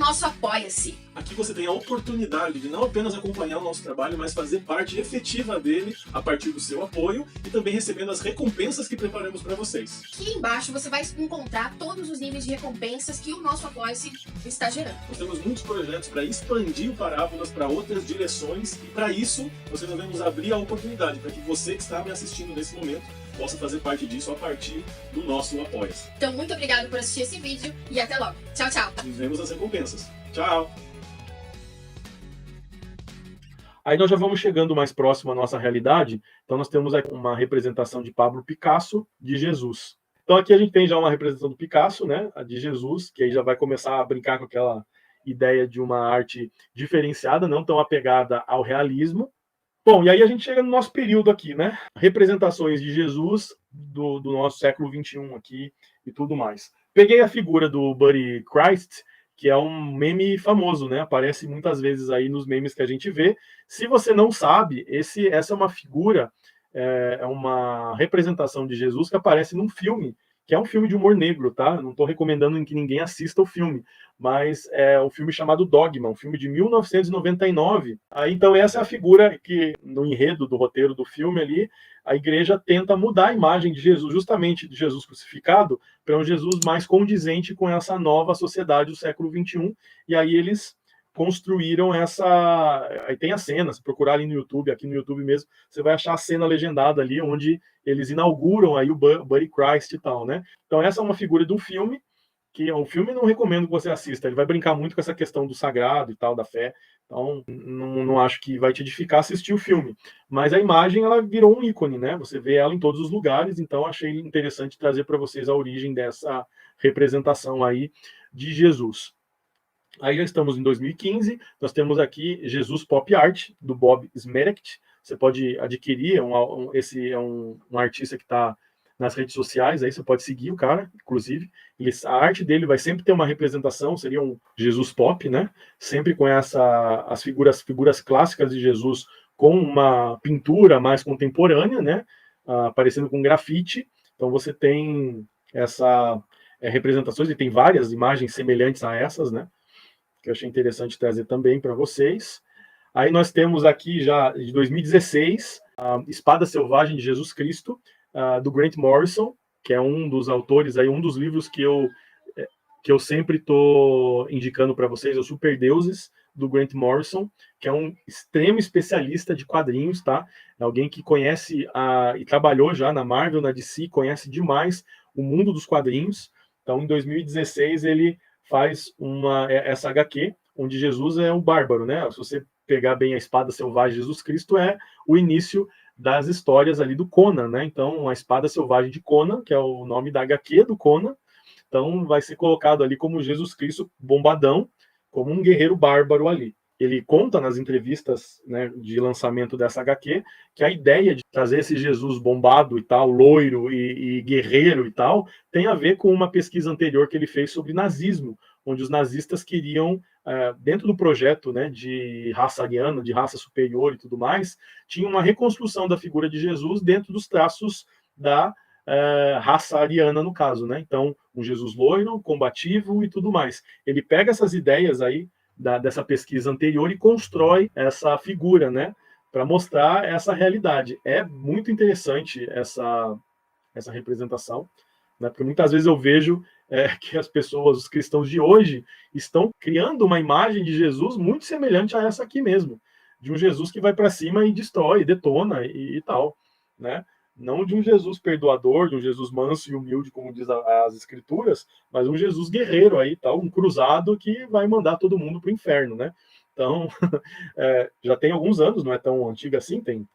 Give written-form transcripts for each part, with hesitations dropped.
nosso Apoia-se. Aqui você tem a oportunidade de não apenas acompanhar o nosso trabalho, mas fazer parte efetiva dele a partir do seu apoio e também recebendo as recompensas que preparamos para vocês. Aqui embaixo você vai encontrar todos os níveis de recompensas que o nosso Apoia-se está gerando. Nós temos muitos projetos para expandir o Parábolas para outras direções e para isso nós devemos abrir a oportunidade para que você que está me assistindo nesse momento possa fazer parte disso a partir do nosso Apoia-se. Então muito obrigado por assistir esse vídeo e até logo. Tchau, tchau. Nos vemos nas recompensas. Tchau! Aí nós já vamos chegando mais próximo à nossa realidade. Então nós temos aqui uma representação de Pablo Picasso de Jesus. Então aqui a gente tem já uma representação do Picasso, né, a de Jesus, que aí já vai começar a brincar com aquela ideia de uma arte diferenciada, não tão apegada ao realismo. Bom, e aí a gente chega no nosso período aqui, né? Representações de Jesus do nosso século XXI aqui e tudo mais. Peguei a figura do Buddy Christ, que é um meme famoso, né? Aparece muitas vezes aí nos memes que a gente vê. Se você não sabe, essa é uma figura, é uma representação de Jesus que aparece num filme, que é um filme de humor negro, tá? Não estou recomendando que ninguém assista o filme, mas é um filme chamado Dogma, um filme de 1999. Aí, então, essa é a figura que, no enredo do roteiro do filme ali, a igreja tenta mudar a imagem de Jesus, justamente de Jesus crucificado, para um Jesus mais condizente com essa nova sociedade do século XXI. E aí eles construíram essa... Aí tem a cena, se procurar ali no YouTube, aqui no YouTube mesmo, você vai achar a cena legendada ali, onde eles inauguram aí o Buddy Christ e tal, né? Então essa é uma figura de um filme, que o filme não recomendo que você assista, ele vai brincar muito com essa questão do sagrado e tal, da fé, então não acho que vai te edificar assistir o filme. Mas a imagem, ela virou um ícone, né? Você vê ela em todos os lugares, então achei interessante trazer para vocês a origem dessa representação aí de Jesus. Aí já estamos em 2015, nós temos aqui Jesus Pop Art, do Bob Smerecht. Você pode adquirir, esse é um artista que está nas redes sociais, aí você pode seguir o cara, inclusive. A arte dele vai sempre ter uma representação, seria um Jesus Pop, né? Sempre com as figuras clássicas de Jesus com uma pintura mais contemporânea, né? Aparecendo com grafite. Então você tem representações, e tem várias imagens semelhantes a essas, né? Que eu achei interessante trazer também para vocês. Aí nós temos aqui já de 2016 a Espada Selvagem de Jesus Cristo, do Grant Morrison, que é um dos autores, aí, um dos livros que eu sempre estou indicando para vocês, é o Super Deuses, do Grant Morrison, que é um extremo especialista de quadrinhos, tá? É alguém que conhece e trabalhou já na Marvel, na DC, conhece demais o mundo dos quadrinhos. Então, em 2016, ele faz essa HQ, onde Jesus é um bárbaro, né? Se você pegar bem a Espada Selvagem de Jesus Cristo, é o início das histórias ali do Conan, né? Então, a Espada Selvagem de Conan, que é o nome da HQ do Conan, então vai ser colocado ali como Jesus Cristo bombadão, como um guerreiro bárbaro ali. Ele conta nas entrevistas, né, de lançamento dessa HQ que a ideia de trazer esse Jesus bombado e tal, loiro e guerreiro e tal, tem a ver com uma pesquisa anterior que ele fez sobre nazismo, onde os nazistas queriam, dentro do projeto, né, de raça ariana, de raça superior e tudo mais, tinha uma reconstrução da figura de Jesus dentro dos traços da raça ariana, no caso, né? Então, um Jesus loiro, combativo e tudo mais. Ele pega essas ideias aí dessa pesquisa anterior e constrói essa figura, né, para mostrar essa realidade. É muito interessante essa representação, né, porque muitas vezes eu vejo que as pessoas, os cristãos de hoje, estão criando uma imagem de Jesus muito semelhante a essa aqui mesmo, de um Jesus que vai para cima e destrói, detona e tal, né? Não de um Jesus perdoador, de um Jesus manso e humilde, como diz as escrituras, mas um Jesus guerreiro aí, tal, um cruzado que vai mandar todo mundo para o inferno, né? Então, já tem alguns anos, não é tão antiga assim, tem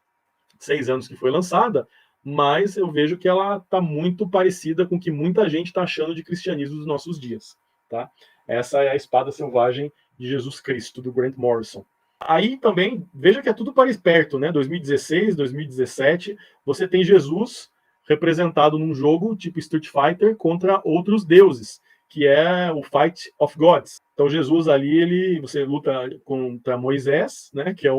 6 anos que foi lançada, mas eu vejo que ela está muito parecida com o que muita gente está achando de cristianismo dos nossos dias, tá? Essa é a Espada Selvagem de Jesus Cristo, do Grant Morrison. Aí também, veja que é tudo para perto, né? 2016, 2017, você tem Jesus representado num jogo tipo Street Fighter contra outros deuses, que é o Fight of Gods. Então Jesus ali, você luta contra Moisés, né? Que é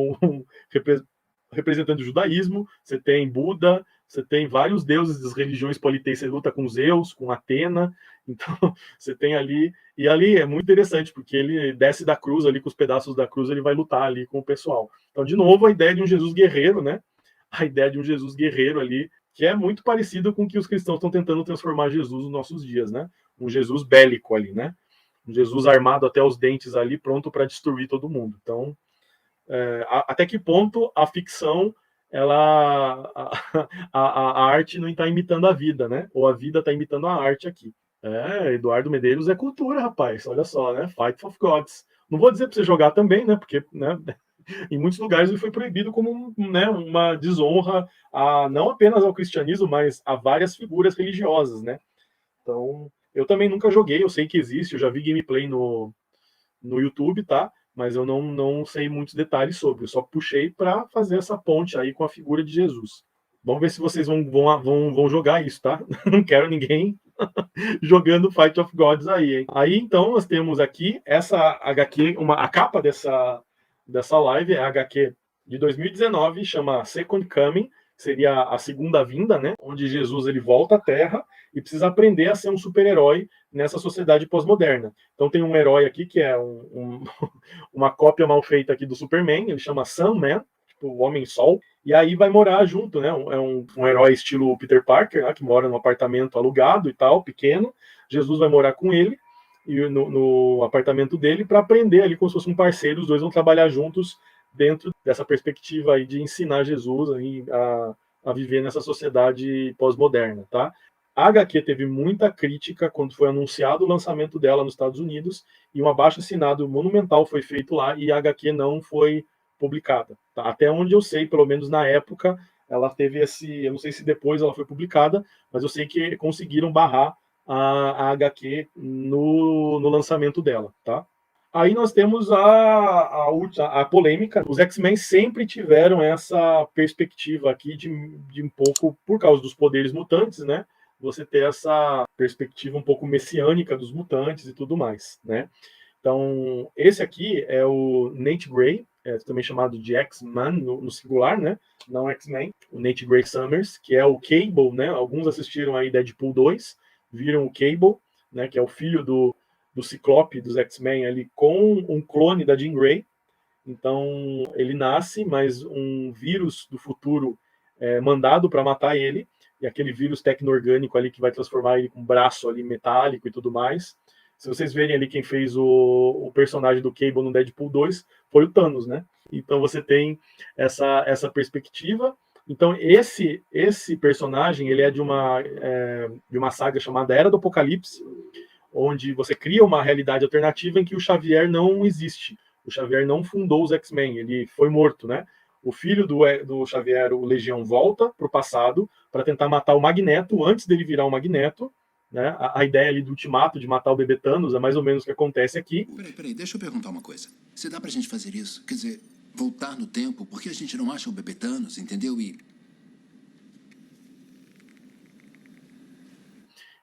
representando o judaísmo, você tem Buda, você tem vários deuses das religiões politeístas, você luta com Zeus, com Atena, então você tem ali, e ali é muito interessante, porque ele desce da cruz ali, com os pedaços da cruz, ele vai lutar ali com o pessoal. Então, de novo, a ideia de um Jesus guerreiro, né? A ideia de um Jesus guerreiro ali, que é muito parecido com o que os cristãos estão tentando transformar Jesus nos nossos dias, né? Um Jesus bélico ali, né? Um Jesus armado até os dentes ali, pronto para destruir todo mundo. Então, até que ponto a ficção, ela, a arte não está imitando a vida, né? Ou a vida está imitando a arte aqui. Eduardo Medeiros é cultura, rapaz. Olha só, né? Fight of Gods. Não vou dizer para você jogar também, né? Porque, né, em muitos lugares ele foi proibido como, né, uma desonra não apenas ao cristianismo, mas a várias figuras religiosas, né? Então, eu também nunca joguei, eu sei que existe, eu já vi gameplay no YouTube, tá? Mas eu não sei muitos detalhes sobre, eu só puxei para fazer essa ponte aí com a figura de Jesus. Vamos ver se vocês vão jogar isso, tá? Não quero ninguém jogando Fight of Gods aí, hein? Aí, então, nós temos aqui essa HQ, a capa dessa live é a HQ de 2019, chama Second Coming, seria a segunda vinda, né? Onde Jesus ele volta à Terra e precisa aprender a ser um super-herói nessa sociedade pós-moderna. Então tem um herói aqui que é uma cópia mal feita aqui do Superman, ele chama Sunman, tipo o Homem-Sol, e aí vai morar junto, né? É um herói estilo Peter Parker, né? Que mora num apartamento alugado e tal, pequeno. Jesus vai morar com ele e no apartamento dele para aprender ali como se fosse um parceiro, os dois vão trabalhar juntos dentro dessa perspectiva aí de ensinar Jesus aí a viver nessa sociedade pós-moderna, tá? A HQ teve muita crítica quando foi anunciado o lançamento dela nos Estados Unidos e um abaixo-assinado monumental foi feito lá e a HQ não foi publicada. Tá? Até onde eu sei, pelo menos na época, ela teve eu não sei se depois ela foi publicada, mas eu sei que conseguiram barrar a HQ no lançamento dela, tá? Aí nós temos a polêmica. Os X-Men sempre tiveram essa perspectiva aqui de um pouco, por causa dos poderes mutantes, né? Você ter essa perspectiva um pouco messiânica dos mutantes e tudo mais, né? Então, esse aqui é o Nate Gray, também chamado de X-Man no singular, né? Não X-Men. O Nate Gray Summers, que é o Cable, né? Alguns assistiram aí Deadpool 2, viram o Cable, né? Que é o filho do Ciclope, dos X-Men ali, com um clone da Jean Grey. Então, ele nasce, mas um vírus do futuro é mandado para matar ele, e aquele vírus tecno-orgânico ali que vai transformar ele com um braço ali metálico e tudo mais. Se vocês verem ali quem fez o personagem do Cable no Deadpool 2, foi o Thanos, né? Então você tem essa perspectiva. Então esse personagem, ele é de uma saga chamada Era do Apocalipse, onde você cria uma realidade alternativa em que o Xavier não existe. O Xavier não fundou os X-Men, ele foi morto, né? O filho do Xavier, o Legião, volta para o passado para tentar matar o Magneto antes dele virar o Magneto, né? A ideia ali do ultimato de matar o bebê Thanos é mais ou menos o que acontece aqui. Peraí, deixa eu perguntar uma coisa. Se dá pra gente fazer isso, quer dizer, voltar no tempo, por que a gente não acha o bebê Thanos, entendeu?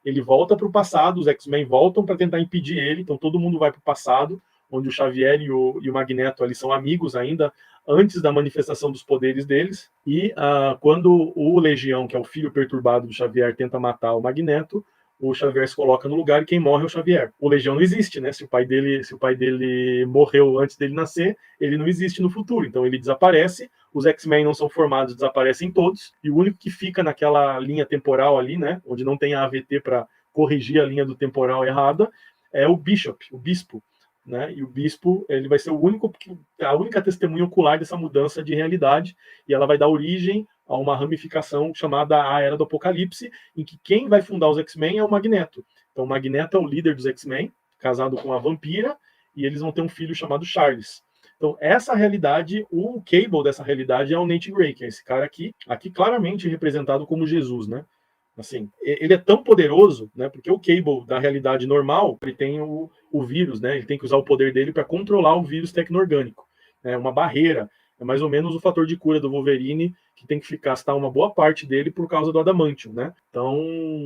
Ele volta para o passado, os X-Men voltam para tentar impedir ele, então todo mundo vai para o passado, onde o Xavier e o Magneto ali são amigos ainda, antes da manifestação dos poderes deles, e quando o Legião, que é o filho perturbado do Xavier, tenta matar o Magneto, o Xavier se coloca no lugar e quem morre é o Xavier. O Legião não existe, né? Se o pai dele morreu antes dele nascer, ele não existe no futuro, então ele desaparece, os X-Men não são formados, desaparecem todos, e o único que fica naquela linha temporal ali, né, onde não tem a AVT para corrigir a linha do temporal errada, é o Bishop, o Bispo, né? E o Bispo, ele vai ser a única testemunha ocular dessa mudança de realidade, e ela vai dar origem a uma ramificação chamada a Era do Apocalipse, em que quem vai fundar os X-Men é o Magneto. Então o Magneto é o líder dos X-Men, casado com a vampira, e eles vão ter um filho chamado Charles. Então, essa realidade, o Cable dessa realidade é o Nate Gray, que é esse cara aqui claramente representado como Jesus, né? Assim, ele é tão poderoso, né? Porque o Cable da realidade normal, ele tem o vírus, né? Ele tem que usar o poder dele para controlar o vírus tecno-orgânico. É uma barreira, É mais ou menos o fator de cura do Wolverine, que tem que gastar uma boa parte dele por causa do adamantium, né? Então,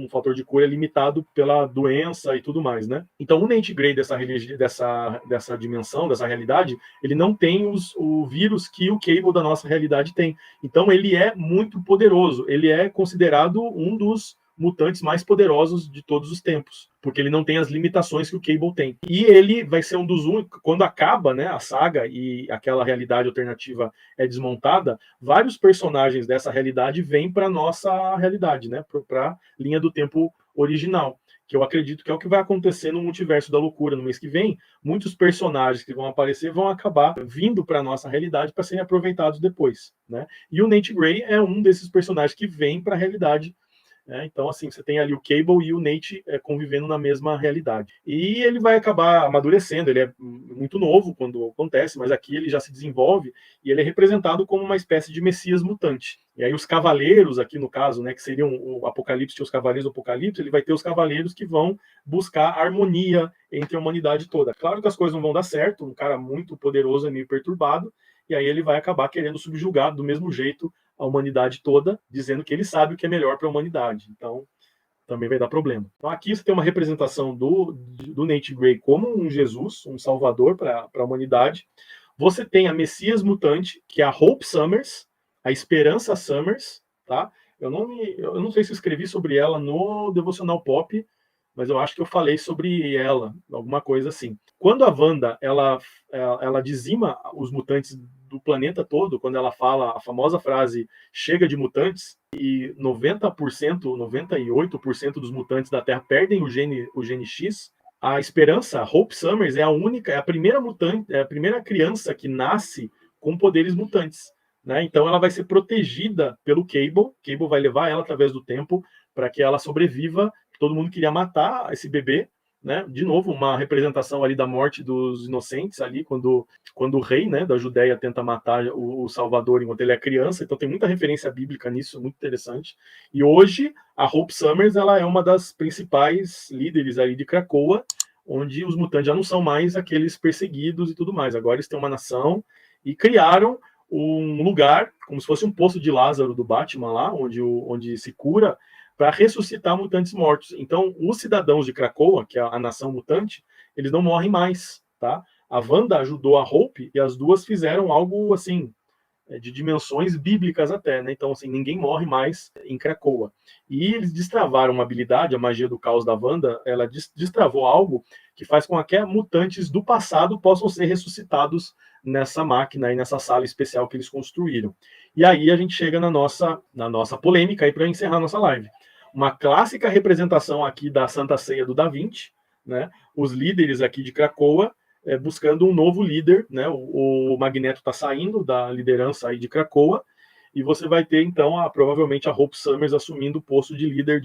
o fator de cura é limitado pela doença e tudo mais, né? Então, o Nate Gray dessa dimensão, dessa realidade, ele não tem o vírus que o Cable da nossa realidade tem. Então, ele é muito poderoso. Ele é considerado um dos mutantes mais poderosos de todos os tempos, porque ele não tem as limitações que o Cable tem. E ele vai ser um dos únicos, quando acaba, né, a saga e aquela realidade alternativa é desmontada, vários personagens dessa realidade vêm para nossa realidade, né, para a linha do tempo original, que eu acredito que é o que vai acontecer no Multiverso da Loucura no mês que vem. Muitos personagens que vão aparecer vão acabar vindo para nossa realidade para serem aproveitados depois, né? E o Nate Gray é um desses personagens que vem para a realidade. Então, assim, você tem ali o Cable e o Nate convivendo na mesma realidade. E ele vai acabar amadurecendo, ele é muito novo quando acontece, mas aqui ele já se desenvolve e ele é representado como uma espécie de Messias mutante. E aí os cavaleiros, aqui no caso, né, que seriam o Apocalipse, tinha os cavaleiros do Apocalipse, ele vai ter os cavaleiros que vão buscar harmonia entre a humanidade toda. Claro que as coisas não vão dar certo, um cara muito poderoso é meio perturbado, e aí ele vai acabar querendo subjugar do mesmo jeito a humanidade toda, dizendo que ele sabe o que é melhor para a humanidade. Então, também vai dar problema. Então, aqui você tem uma representação do Nate Gray como um Jesus, um salvador para a humanidade. Você tem a Messias mutante, que é a Hope Summers, a Esperança Summers, tá? Eu não sei se eu escrevi sobre ela no Devocional Pop, mas eu acho que eu falei sobre ela, alguma coisa assim. Quando a Wanda, ela dizima os mutantes do planeta todo, quando ela fala a famosa frase chega de mutantes, e 90%, 98% dos mutantes da Terra perdem o gene X, a Esperança, Hope Summers, é a primeira mutante, é a primeira criança que nasce com poderes mutantes, né? Então ela vai ser protegida pelo Cable. Cable vai levar ela através do tempo para que ela sobreviva. Todo mundo queria matar esse bebê, né? De novo, uma representação ali da morte dos inocentes ali, quando o rei, né, da Judéia tenta matar o Salvador enquanto ele é criança. Então tem muita referência bíblica nisso, muito interessante. E hoje a Hope Summers, ela é uma das principais líderes ali de Krakoa, onde os mutantes já não são mais aqueles perseguidos e tudo mais. Agora eles têm uma nação e criaram um lugar, como se fosse um poço de Lázaro do Batman lá, onde se cura, para ressuscitar mutantes mortos. Então, os cidadãos de Krakoa, que é a nação mutante, eles não morrem mais, tá? A Wanda ajudou a Hope e as duas fizeram algo, assim, de dimensões bíblicas até, né? Então, assim, ninguém morre mais em Krakoa. E eles destravaram uma habilidade, a magia do caos da Wanda, ela destravou algo que faz com que mutantes do passado possam ser ressuscitados nessa máquina e nessa sala especial que eles construíram. E aí a gente chega na nossa polêmica aí para encerrar nossa live. Uma clássica representação aqui da Santa Ceia do Da Vinci, né? Os líderes aqui de Krakoa buscando um novo líder, né? O Magneto está saindo da liderança aí de Krakoa e você vai ter então provavelmente a Hope Summers assumindo o posto de líder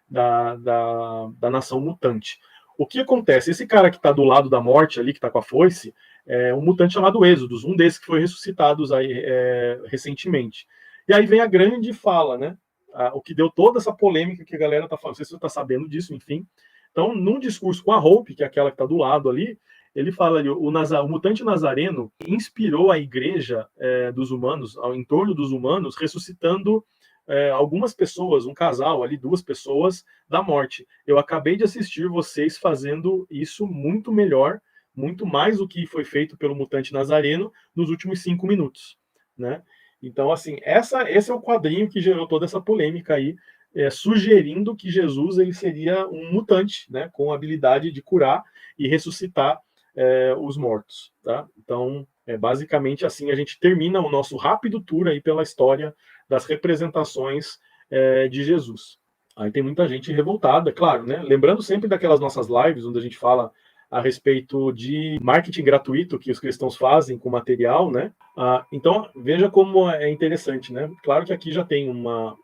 da nação mutante. O que acontece? Esse cara que está do lado da morte ali, que está com a foice, é um mutante chamado Êxodos, um desses que foi ressuscitado aí, recentemente. E aí vem a grande fala, né? O que deu toda essa polêmica que a galera está falando. Não sei se você está sabendo disso, enfim. Então, num discurso com a Hope, que é aquela que está do lado ali, ele fala ali, o mutante nazareno inspirou a igreja dos humanos, em torno dos humanos, ressuscitando algumas pessoas, um casal ali, 2 pessoas da morte. Eu acabei de assistir vocês fazendo isso muito melhor, muito mais do que foi feito pelo mutante nazareno nos últimos 5 minutos, né? Então, assim, esse é o quadrinho que gerou toda essa polêmica aí, sugerindo que Jesus ele seria um mutante, né, com a habilidade de curar e ressuscitar os mortos, tá? Então, basicamente assim a gente termina o nosso rápido tour aí pela história das representações de Jesus. Aí tem muita gente revoltada, claro, né? Lembrando sempre daquelas nossas lives onde a gente fala a respeito de marketing gratuito que os cristãos fazem com material, né? Então, veja como é interessante, né? Claro que aqui já tem uma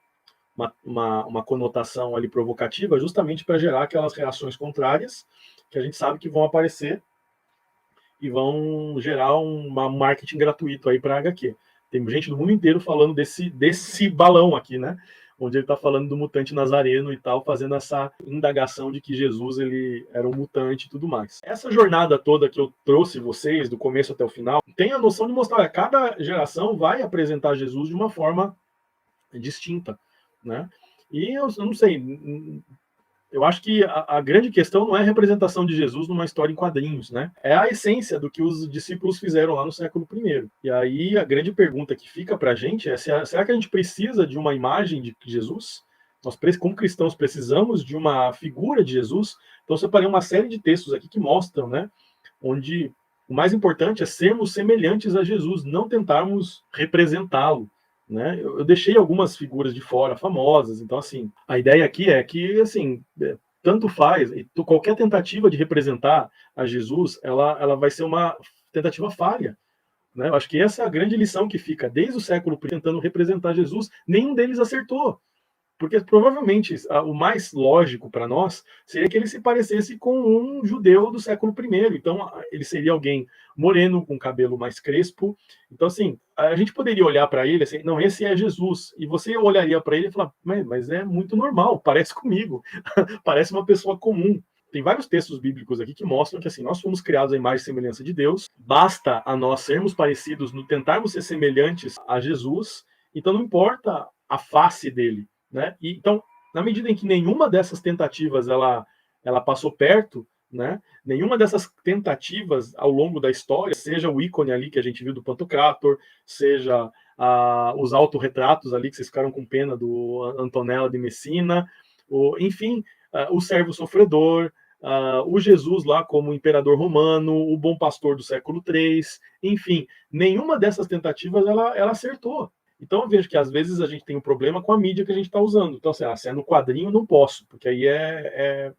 conotação ali provocativa, justamente para gerar aquelas reações contrárias que a gente sabe que vão aparecer e vão gerar um marketing gratuito aí para a HQ. Tem gente do mundo inteiro falando desse balão aqui, né? onde ele está falando do mutante nazareno e tal, fazendo essa indagação de que Jesus ele era um mutante e tudo mais. Essa jornada toda que eu trouxe vocês, do começo até o final, tem a noção de mostrar que cada geração vai apresentar Jesus de uma forma distinta, né? E eu não sei, eu acho que a grande questão não é a representação de Jesus numa história em quadrinhos, né? É a essência do que os discípulos fizeram lá no século I. E aí a grande pergunta que fica para a gente é: será que a gente precisa de uma imagem de Jesus? Nós, como cristãos, precisamos de uma figura de Jesus? Então eu separei uma série de textos aqui que mostram, né? Onde o mais importante é sermos semelhantes a Jesus, não tentarmos representá-lo. Né? Eu deixei algumas figuras de fora famosas, então assim, a ideia aqui é que assim, tanto faz, qualquer tentativa de representar a Jesus, ela vai ser uma tentativa falha, né? Eu acho que essa é a grande lição que fica desde o século I tentando representar Jesus, nenhum deles acertou. Porque provavelmente o mais lógico para nós seria que ele se parecesse com um judeu do século I. Então, ele seria alguém moreno, com cabelo mais crespo. Então, assim, a gente poderia olhar para ele assim, não, esse é Jesus. E você olharia para ele e falar, mas é muito normal, parece comigo, parece uma pessoa comum. Tem vários textos bíblicos aqui que mostram que assim, nós fomos criados à imagem e semelhança de Deus, basta a nós sermos parecidos, no tentarmos ser semelhantes a Jesus, então não importa a face dele. Né? E, então, na medida em que nenhuma dessas tentativas ela passou perto, né? Nenhuma dessas tentativas ao longo da história, seja o ícone ali que a gente viu do Pantocrator, seja os autorretratos ali que vocês ficaram com pena do Antonella de Messina, enfim, o servo sofredor, o Jesus lá como imperador romano, o bom pastor do século III, enfim, nenhuma dessas tentativas ela acertou. Então eu vejo que às vezes a gente tem um problema com a mídia que a gente está usando. Então, assim, se é no quadrinho, não posso, porque aí é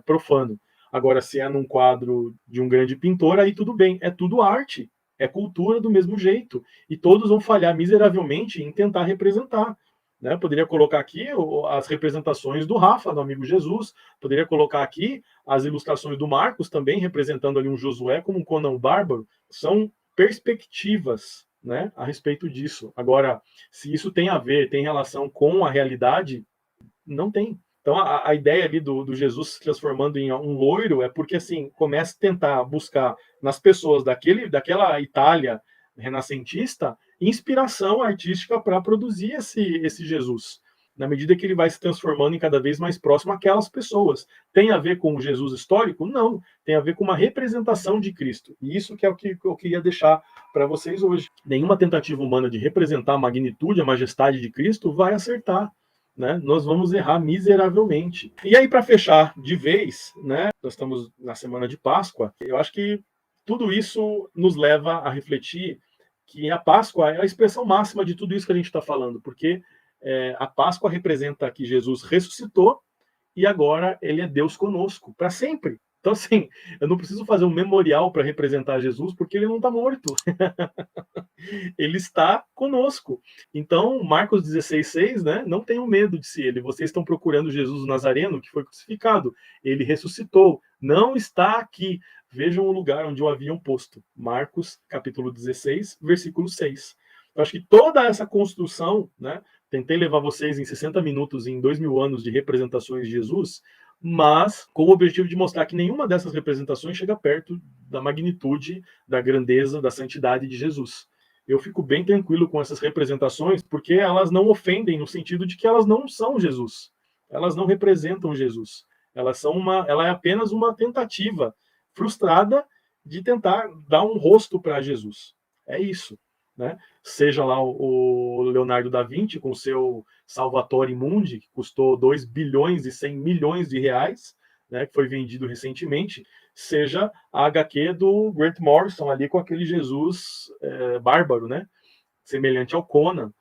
profano. Agora, se é num quadro de um grande pintor, aí tudo bem. É tudo arte, é cultura do mesmo jeito. E todos vão falhar miseravelmente em tentar representar. Né? Poderia colocar aqui as representações do Rafa, do Amigo Jesus. Poderia colocar aqui as ilustrações do Marcos, também representando ali um Josué como um Conan o Bárbaro. São perspectivas, né, a respeito disso. Agora, se isso tem a ver, tem relação com a realidade, não tem. Então, a ideia ali do Jesus se transformando em um loiro é porque, assim, começa a tentar buscar nas pessoas daquela Itália renascentista inspiração artística para produzir esse Jesus. Na medida que ele vai se transformando em cada vez mais próximo àquelas pessoas. Tem a ver com o Jesus histórico? Não. Tem a ver com uma representação de Cristo. E isso que é o que eu queria deixar para vocês hoje. Nenhuma tentativa humana de representar a magnitude, a majestade de Cristo vai acertar. Né? Nós vamos errar miseravelmente. E aí, para fechar de vez, né, nós estamos na semana de Páscoa, eu acho que tudo isso nos leva a refletir que a Páscoa é a expressão máxima de tudo isso que a gente está falando, porque a Páscoa representa que Jesus ressuscitou e agora ele é Deus conosco, para sempre. Então, assim, eu não preciso fazer um memorial para representar Jesus, porque ele não está morto. Ele está conosco. Então, Marcos 16,6, né? Não tenham medo, disse ele. Vocês estão procurando Jesus o Nazareno, que foi crucificado. Ele ressuscitou. Não está aqui. Vejam o lugar onde o haviam posto. Marcos, capítulo 16, versículo 6. Eu acho que toda essa construção, né? Tentei levar vocês em 60 minutos, em 2000 anos de representações de Jesus, mas com o objetivo de mostrar que nenhuma dessas representações chega perto da magnitude, da grandeza, da santidade de Jesus. Eu fico bem tranquilo com essas representações, porque elas não ofendem no sentido de que elas não são Jesus. Elas não representam Jesus. Ela é apenas uma tentativa frustrada de tentar dar um rosto para Jesus. É isso. Né? Seja lá o Leonardo da Vinci com seu Salvatore Mundi, que custou 2 bilhões e 100 milhões de reais, né, que foi vendido recentemente, seja a HQ do Grant Morrison ali com aquele Jesus bárbaro, né, semelhante ao Conan.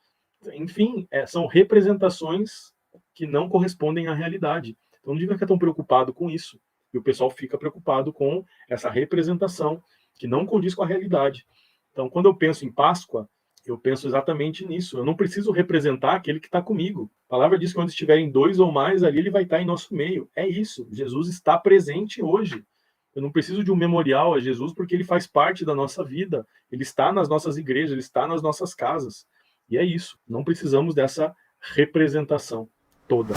Enfim, são representações que não correspondem à realidade. Então não devia ficar tão preocupado com isso. E o pessoal fica preocupado com essa representação que não condiz com a realidade. Então, quando eu penso em Páscoa, eu penso exatamente nisso. Eu não preciso representar aquele que está comigo. A palavra diz que quando estiverem 2 ou mais ali, ele vai estar em nosso meio. É isso. Jesus está presente hoje. Eu não preciso de um memorial a Jesus porque ele faz parte da nossa vida. Ele está nas nossas igrejas, ele está nas nossas casas. E é isso. Não precisamos dessa representação toda.